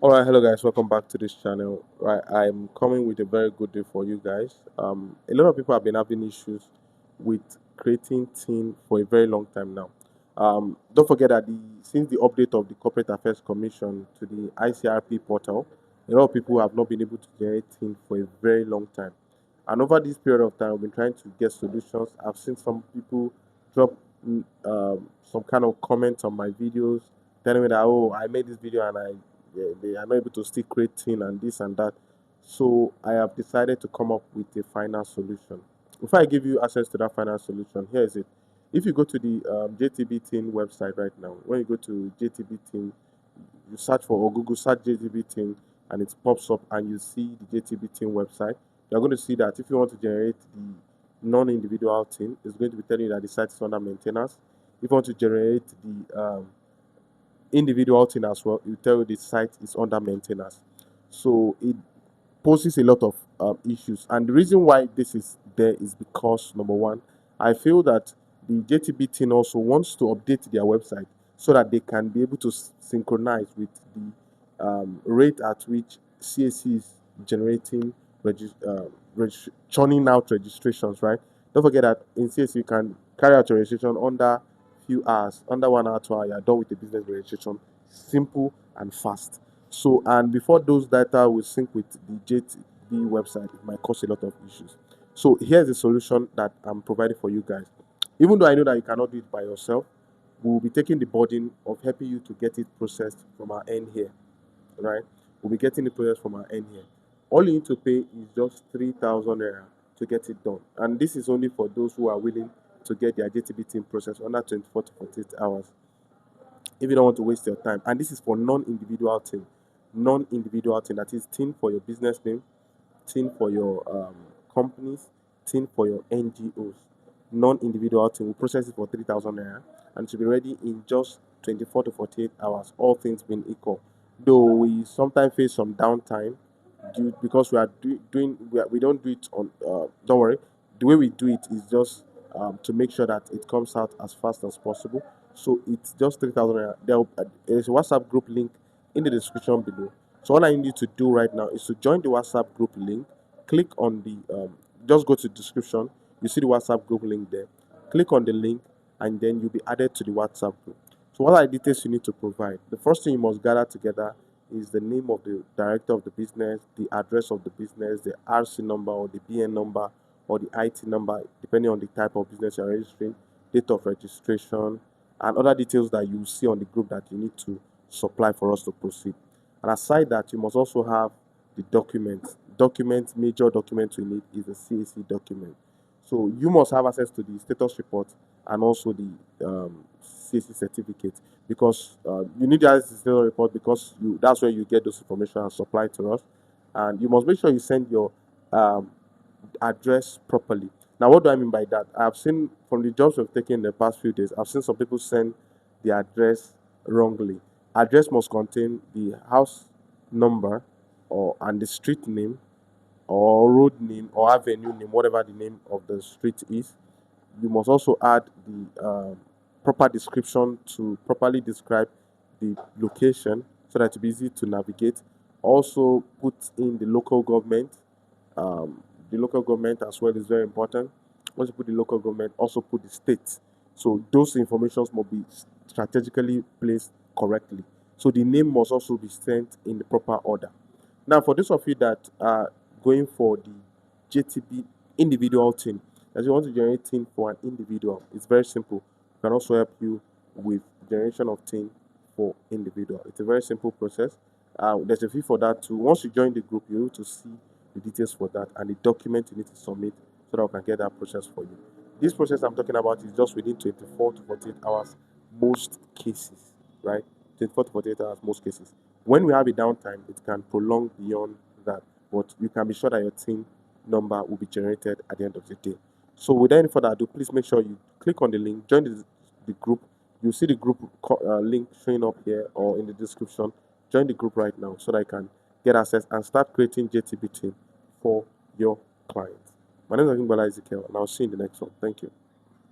All right, hello guys, welcome back to this channel. Right, I'm coming with a very good day for you guys. A lot of people have been having issues with creating tin for a very long time now. Don't forget that since the update of the Corporate Affairs Commission to the ICRP portal, a lot of people have not been able to generate tin for a very long time. And over this period of time, we've been trying to get solutions. I've seen some people drop some kind of comments on my videos telling me that, oh, I made this video and they are not able to still create tin and this and that. So I have decided to come up with a final solution. Before I give you access to that final solution, here is it. If you go to the JTB TIN website right now, when you go to JTB TIN, you search for or Google search JTB TIN and it pops up and you see the JTB TIN website. You're going to see that if you want to generate the non-individual TIN, it's going to be telling you that the site is under maintenance. If you want to generate the individual thing as well, you tell you the site is under maintenance. So it poses a lot of issues. And the reason why this is there is because number one, I feel that the JTB team also wants to update their website so that they can be able to synchronize with the rate at which CAC is generating churning out registrations, right? Don't forget that in CAC you can carry out your registration under few hours, under 1 hour, 2 hours, you're done with the business registration. Simple and fast. So, and before those data will sync with the JTB website, it might cause a lot of issues. So, here's the solution that I'm providing for you guys. Even though I know that you cannot do it by yourself, we'll be taking the burden of helping you to get it processed from our end here, right? We'll be getting the process from our end here. All you need to pay is just 3,000 naira to get it done. And this is only for those who are willing to get their JTB team process under 24 to 48 hours if you don't want to waste your time. And this is for non-individual team. Non-individual team, that is team for your business name, team for your companies, team for your NGOs. Non-individual team will process it for 3,000 naira and to be ready in just 24 to 48 hours, all things being equal. Though we sometimes face some downtime because we are doing we don't do it on don't worry, the way we do it is just to make sure that it comes out as fast as possible. So it's just 3,000 naira. There's a WhatsApp group link in the description below. So all I need you to do right now is to join the WhatsApp group link. Click on the just go to the description. You see the WhatsApp group link there. Click on the link and then you'll be added to the WhatsApp group. So what are the details you need to provide? The first thing you must gather together is the name of the director of the business, the address of the business, the RC number or the BN number or the IT number, depending on the type of business you're registering, date of registration, and other details that you see on the group that you need to supply for us to proceed. And aside that, you must also have the documents. Major documents we need is the CAC document. So you must have access to the status report and also the CAC certificate because you need the status report because that's where you get those information and supply to us. And you must make sure you send your um, address properly. Now, what do I mean by that? I've seen from the jobs we've taken in the past few days, I've seen some people send the address wrongly. Address must contain the house number or and the street name or road name or avenue name, whatever the name of the street is. You must also add the proper description to properly describe the location so that it will be easy to navigate. Also, put in the local government as well is very important. Once you put the local government, also put the state. So those informations must be strategically placed correctly. So the name must also be sent in the proper order. Now, for those of you that are going for the JTB individual team, as you want to generate team for an individual, it's very simple. We can also help you with generation of team for individual. It's a very simple process. There's a fee for that too. Once you join the group, you're able to see the details for that and the document you need to submit so that we can get that process for you. This process I'm talking about is just within 24 to 48 hours, most cases, right? 24 to 48 hours, most cases. When we have a downtime, it can prolong beyond that, but you can be sure that your team number will be generated at the end of the day. So, without any further ado, please make sure you click on the link, join the group. You see the group link showing up here or in the description. Join the group right now so that you can get access and start creating JTB team for your clients. My name is Akingbala Ezekiel, and I'll see you in the next one. Thank you.